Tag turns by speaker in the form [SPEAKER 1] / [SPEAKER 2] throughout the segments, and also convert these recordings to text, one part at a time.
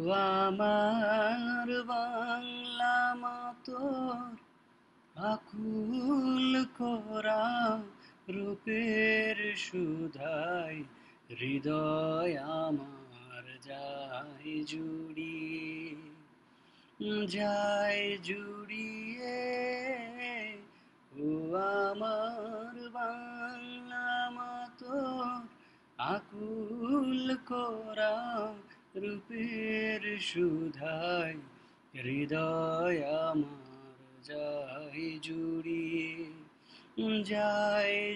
[SPEAKER 1] আমার বাংলা মা তোর আকুল করা রূপের সুধায় হৃদয় আমার যায় জুড়িয়ে ও আমার বাংলা মা তোর আকুল করা রূপের সুধায় হৃদয় আমার যায়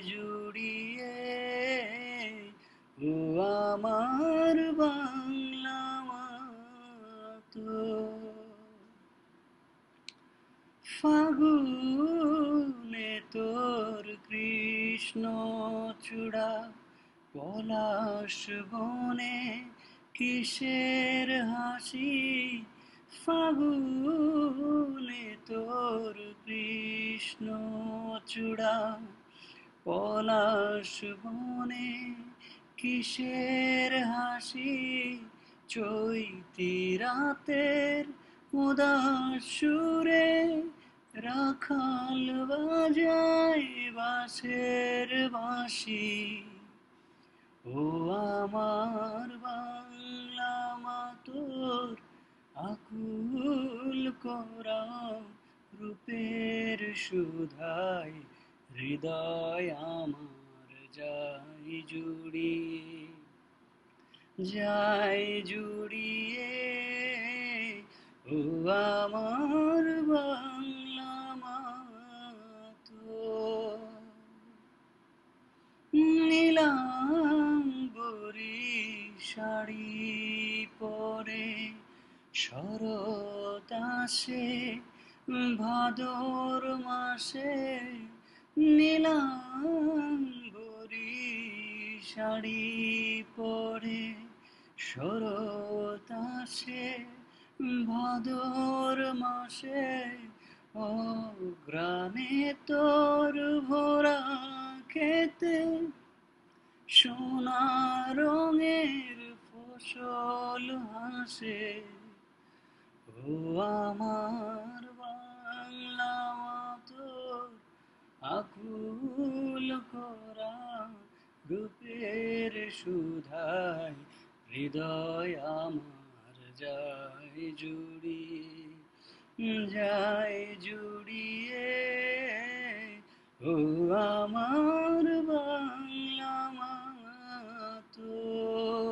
[SPEAKER 1] জুড়িয়ে ও আমার বাংলা মা তোর ফাগুনে তোর কৃষ্ণ চূড়া পলাশ বনে কিসের হাসি ফাগুনে তোর কৃষ্ণ চূড়া পলাশ বনে কিসের হাসি চৈতি রাতের উদাস সুরে রাখাল বাজায় বাঁশের বাঁশি ও আমার বাংলা মা তোর আকুল করা রূপের সুধায় হৃদয় আমার যায় জুড়িয়ে ও আমার বাংলা মা তোর নীলাম্বরী শাড়ি পরে শরৎ আসে ভাদর মাসে নীলাম্বরী শাড়ি পরে শরৎ আসে ভাদর মাসে অঘ্রাণে তোর ভরা খেতে সোনা রঙের ফসল হাসে ও আমার বাংলা মা তোর আকুল করা রূপের সুধায় হৃদয় আমার যায় জুড়িয়ে ও আমার বাংলা মা তোর